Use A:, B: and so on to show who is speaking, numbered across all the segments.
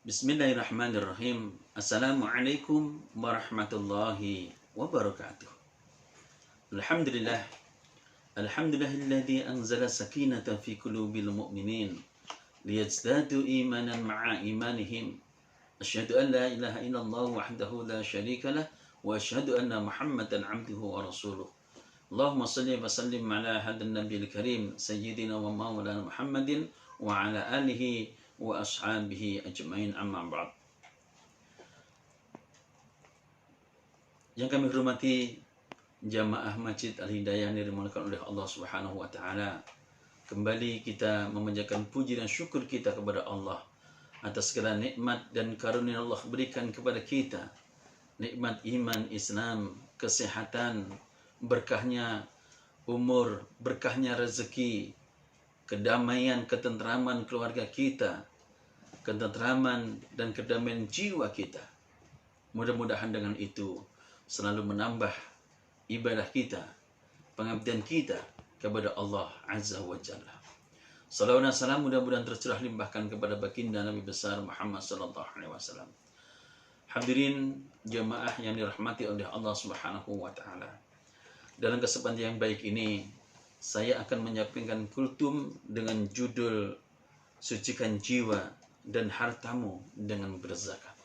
A: Bismillahirrahmanirrahim. Assalamualaikum warahmatullahi wabarakatuh. Alhamdulillah. Alhamdulillahilladzi anzala sakinata fi qulubil mu'minin liyazdadu imanan ma'a imanihim. Asyhadu an la ilaha illallah wahdahu la syarikalah wa asyhadu anna Muhammadan 'abduhu wa rasuluh. Allahumma shalli wa sallim ala hadan nabiyil karim sayyidina wa maulana Muhammadin wa ala alihi wa ashabihi ajmain, amma ba'd. Yang kami hormati jamaah Masjid Al-Hidayah yang dimuliakan oleh Allah Subhanahu wa taala. Kembali kita memanjatkan puji dan syukur kita kepada Allah atas segala nikmat dan karunia Allah berikan kepada kita. Nikmat iman, Islam, kesehatan, berkahnya umur, berkahnya rezeki, kedamaian, ketentraman keluarga kita, ketentraman dan kedamaian jiwa kita. Mudah-mudahan dengan itu selalu menambah ibadah kita, pengabdian kita kepada Allah Azza wa Jalla. Salawat dan salam mudah-mudahan tercurah limpahkan kepada baginda Nabi besar Muhammad sallallahu alaihi wasallam. Hadirin jamaah yang dirahmati oleh Allah Subhanahu wa taala. Dalam kesempatan yang baik ini, saya akan menyampaikan kultum dengan judul Sucikan Jiwa dan Hartamu dengan Berzakat.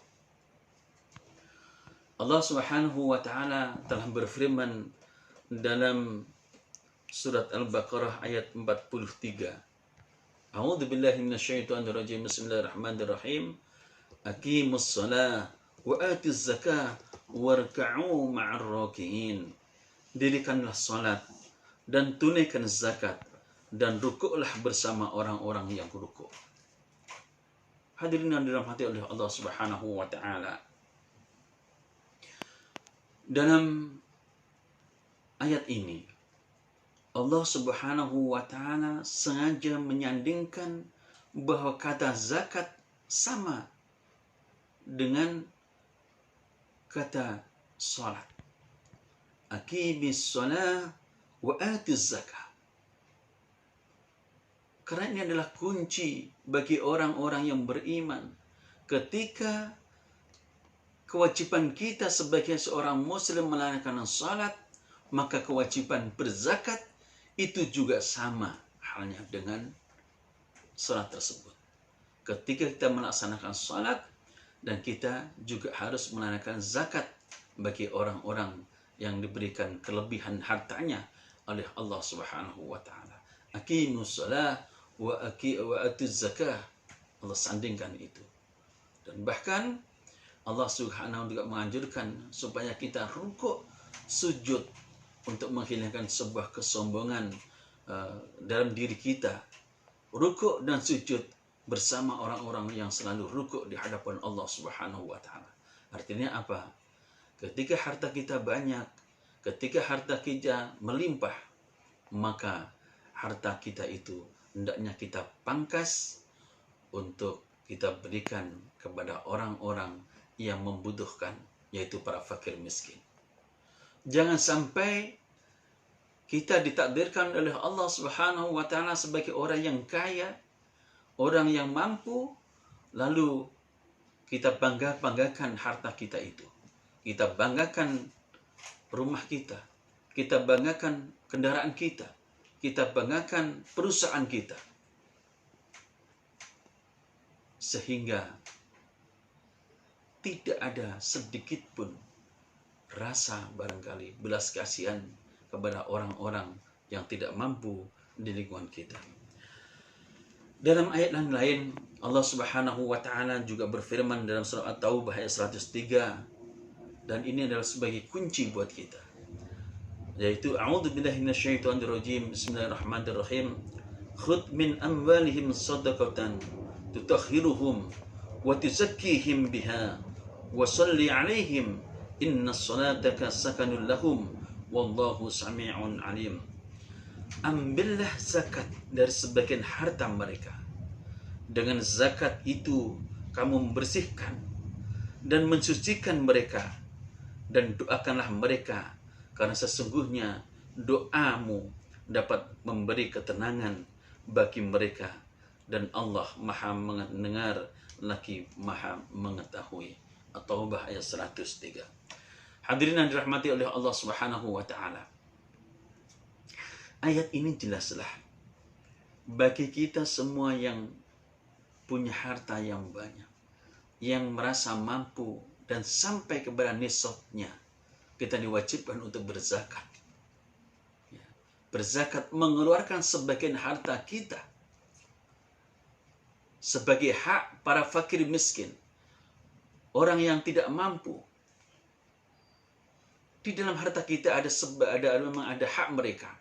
A: Allah Subhanahu wa taala telah berfirman dalam surat Al-Baqarah ayat 43. A'udzu billahi minasyaitonir rajim. Bismillahirrahmanirrahim. Aqimus shalah wa atuz zakah warka'u ma'ar raki'in. Dirikanlah salat dan tunaikan zakat dan rukuklah bersama orang-orang yang rukuk. Hadirin yang dirahmati oleh Allah Subhanahu wa taala. Dalam ayat ini Allah Subhanahu wa taala sengaja menyandingkan bahwa kata zakat sama dengan kata salat. Aqimis shalah wa atiz zakah. Karena ini adalah kunci bagi orang-orang yang beriman. Ketika kewajiban kita sebagai seorang muslim melaksanakan salat, maka kewajiban berzakat itu juga sama halnya dengan salat tersebut. Ketika kita melaksanakan salat, dan kita juga harus menunaikan zakat bagi orang-orang yang diberikan kelebihan hartanya oleh Allah Subhanahu wa taala. Aqimus shalah wa atuz zakah. Allah sandingkan itu. Dan bahkan Allah Subhanahu juga menganjurkan supaya kita rukuk sujud untuk menghilangkan sebuah kesombongan dalam diri kita. Rukuk dan sujud bersama orang-orang yang selalu rukuk di hadapan Allah Subhanahu wa taala. Artinya apa? Ketika harta kita banyak, ketika harta kita melimpah, maka harta kita itu hendaknya kita pangkas untuk kita berikan kepada orang-orang yang membutuhkan, yaitu para fakir miskin. Jangan sampai kita ditakdirkan oleh Allah Subhanahu wa taala sebagai orang yang kaya, orang yang mampu, lalu kita banggakan harta kita itu. Kita banggakan rumah kita, kita banggakan kendaraan kita, kita banggakan perusahaan kita. Sehingga tidak ada sedikit pun rasa barangkali belas kasihan kepada orang-orang yang tidak mampu di lingkungan kita. Dalam ayat yang lain, Allah Subhanahu wa taala juga berfirman dalam surah At-Taubah ayat 103, dan ini adalah sebagai kunci buat kita, yaitu a'udzubillahi minasyaitonirrajim. Bismillahirrahmanirrahim. Khudh min amwalihim shadaqatan tutahhiruhum wa tuzakkihim biha wa shalli 'alaihim innas salataka sakanun lahum wallahu sami'un 'alim. Ambillah zakat dari sebagian harta mereka. Dengan zakat itu kamu membersihkan dan mensucikan mereka, dan doakanlah mereka, karena sesungguhnya doamu dapat memberi ketenangan bagi mereka, dan Allah Maha mendengar lagi maha mengetahui. At-Taubah ayat 103. Hadirin yang dirahmati oleh Allah Subhanahu wa taala. Ayat ini jelaslah bagi kita semua yang punya harta yang banyak, yang merasa mampu dan sampai kepada nisabnya, kita diwajibkan untuk berzakat. Berzakat mengeluarkan sebagian harta kita sebagai hak para fakir miskin, orang yang tidak mampu. Di dalam harta kita memang ada hak mereka.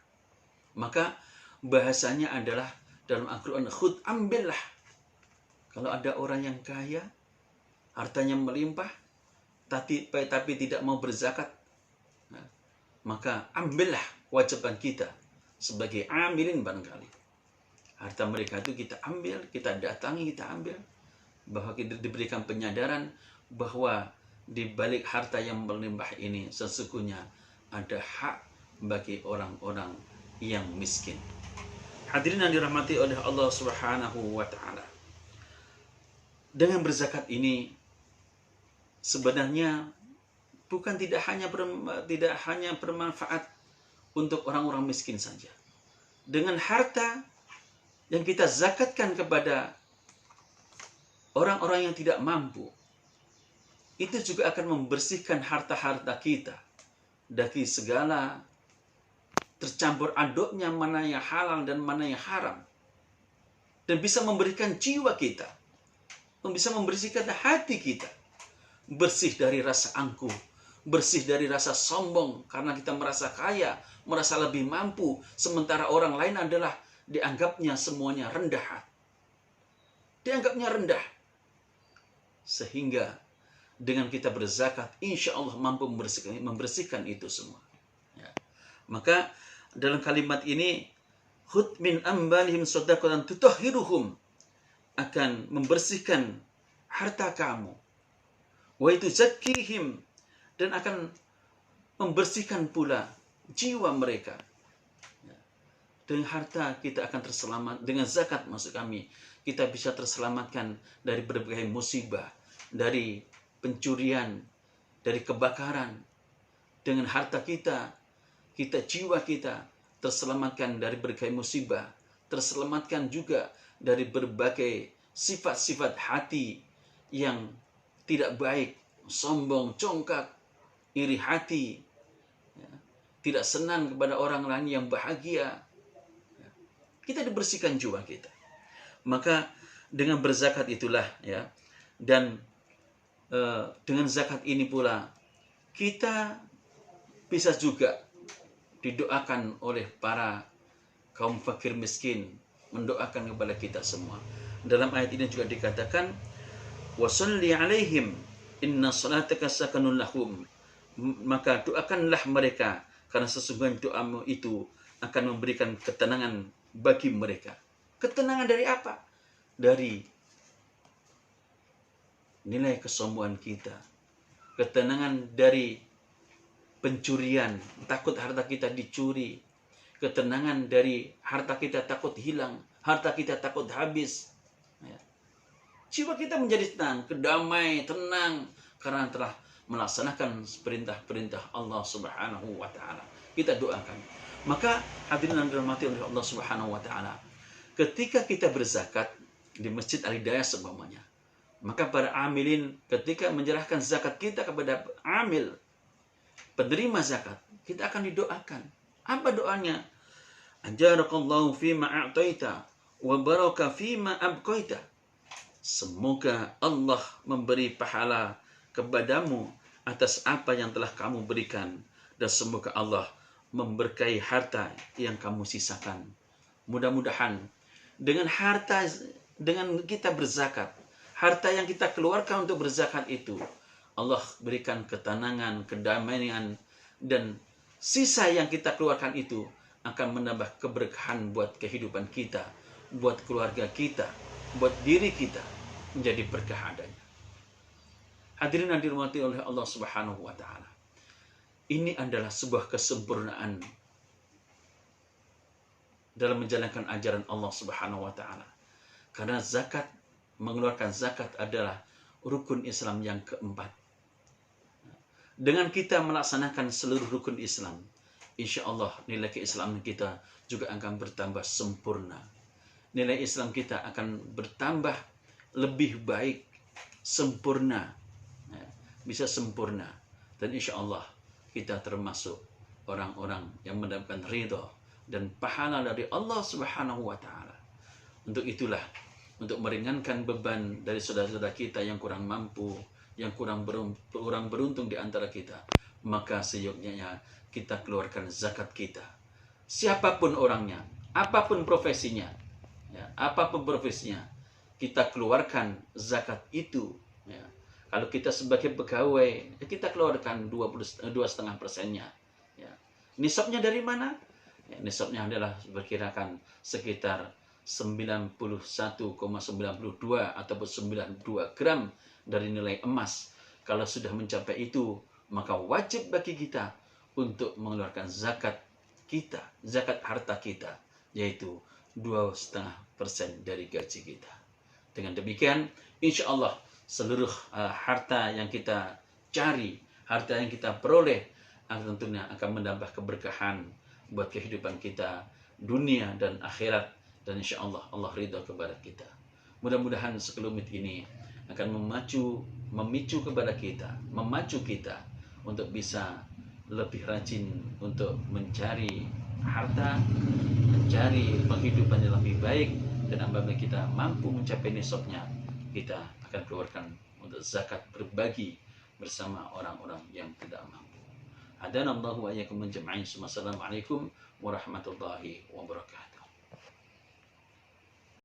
A: Maka bahasanya adalah dalam Al-Quran, khud, ambillah. Kalau ada orang yang kaya, hartanya melimpah, tapi tidak mau berzakat, maka ambillah kewajiban kita sebagai amilin barangkali. Harta mereka itu kita ambil, kita datangi, kita ambil. Bahwa kita diberikan penyadaran bahwa di balik harta yang melimpah ini sesungguhnya ada hak bagi orang-orang yang miskin. Hadirin yang dirahmati oleh Allah Subhanahu wa taala. Dengan berzakat ini sebenarnya bukan tidak hanya bermanfaat untuk orang-orang miskin saja. Dengan harta yang kita zakatkan kepada orang-orang yang tidak mampu, itu juga akan membersihkan harta-harta kita dari segala tercampur aduknya mana yang halal dan mana yang haram. Dan bisa memberikan jiwa kita, bisa membersihkan hati kita, bersih dari rasa angkuh, bersih dari rasa sombong karena kita merasa kaya, merasa lebih mampu, sementara orang lain adalah dianggapnya semuanya rendah. Dianggapnya rendah. Sehingga dengan kita berzakat, insya Allah mampu membersihkan itu semua. Ya. Maka dalam kalimat ini, khudh min ambalihim shadaqatan tutahhiruhum, akan membersihkan harta kamu. Wa tuzakkihim, dan akan membersihkan pula jiwa mereka. Dengan harta kita akan terselamat, dengan zakat maksud kami, kita bisa terselamatkan dari berbagai musibah, dari pencurian, dari kebakaran. Dengan harta kita jiwa kita terselamatkan dari berbagai musibah, terselamatkan juga dari berbagai sifat-sifat hati yang tidak baik, sombong, congkak, iri hati, tidak senang kepada orang lain yang bahagia. Kita dibersihkan jiwa kita. Maka dengan berzakat itulah ya, dan dengan zakat ini pula kita bisa juga didoakan oleh para kaum fakir miskin, mendoakan kepada kita semua. Dalam ayat ini juga dikatakan, wasalli alaihim inna salataka sakanun lahum, maka doakanlah mereka karena sesungguhnya doamu itu akan memberikan ketenangan bagi mereka. Ketenangan dari apa? Dari nilai kesombongan kita. Ketenangan dari pencurian, takut harta kita dicuri. Ketenangan dari harta kita takut hilang, harta kita takut habis. Ya. Jiwa kita menjadi tenang, kedamai, tenang karena telah melaksanakan perintah-perintah Allah Subhanahu wa taala. Kita doakan. Maka hadirin yang dirahmati oleh Allah Subhanahu wa taala, ketika kita berzakat di Masjid Al-Hidayah seumpamanya, maka para amilin ketika menyerahkan zakat kita kepada amil, penerima zakat, kita akan didoakan. Apa doanya? Ajarakallahu fima a'taita wa baraka fima abqaita. Semoga Allah memberi pahala kepadamu atas apa yang telah kamu berikan, dan semoga Allah memberkahi harta yang kamu sisakan. Mudah-mudahan dengan kita berzakat, harta yang kita keluarkan untuk berzakat itu, Allah berikan ketenangan, kedamaian, dan sisa yang kita keluarkan itu akan menambah keberkahan buat kehidupan kita, buat keluarga kita, buat diri kita, menjadi berkah adanya. Hadirin yang dirahmati oleh Allah Subhanahu wa taala. Ini adalah sebuah kesempurnaan dalam menjalankan ajaran Allah Subhanahu wa taala. Karena zakat mengeluarkan zakat adalah rukun Islam yang keempat. Dengan kita melaksanakan seluruh rukun Islam, insya Allah nilai keislaman kita juga akan bertambah sempurna. Nilai Islam kita akan bertambah lebih baik, sempurna, bisa sempurna. Dan insya Allah kita termasuk orang-orang yang mendapatkan ridho dan pahala dari Allah Subhanahu wa Ta'ala. Untuk itulah, untuk meringankan beban dari saudara-saudara kita yang kurang mampu, yang kurang beruntung di antara kita, maka seyogyanya kita keluarkan zakat kita. Siapapun orangnya, apapun profesinya, apapun profesinya, kita keluarkan zakat itu. Kalau kita sebagai pegawai, kita keluarkan 2,5%-nya. Nisabnya dari mana? Nisabnya adalah berkirakan sekitar 91,92 ataupun 92 gram dari nilai emas. Kalau sudah mencapai itu, maka wajib bagi kita untuk mengeluarkan zakat kita, zakat harta kita, yaitu 2,5% dari gaji kita. Dengan demikian, insya Allah seluruh harta yang kita cari, harta yang kita peroleh, tentunya akan menambah keberkahan buat kehidupan kita, dunia dan akhirat. Dan insya Allah, Allah ridha kepada kita. Mudah-mudahan sekelumit ini akan memacu kita untuk bisa lebih rajin untuk mencari harta, mencari penghidupan yang lebih baik. Dan apabila kita mampu mencapai nisabnya, kita akan keluarkan untuk zakat, berbagi bersama orang-orang yang tidak mampu. Hadanallahu wa iyyakum min jam'in. Assalamualaikum warahmatullahi wabarakatuh.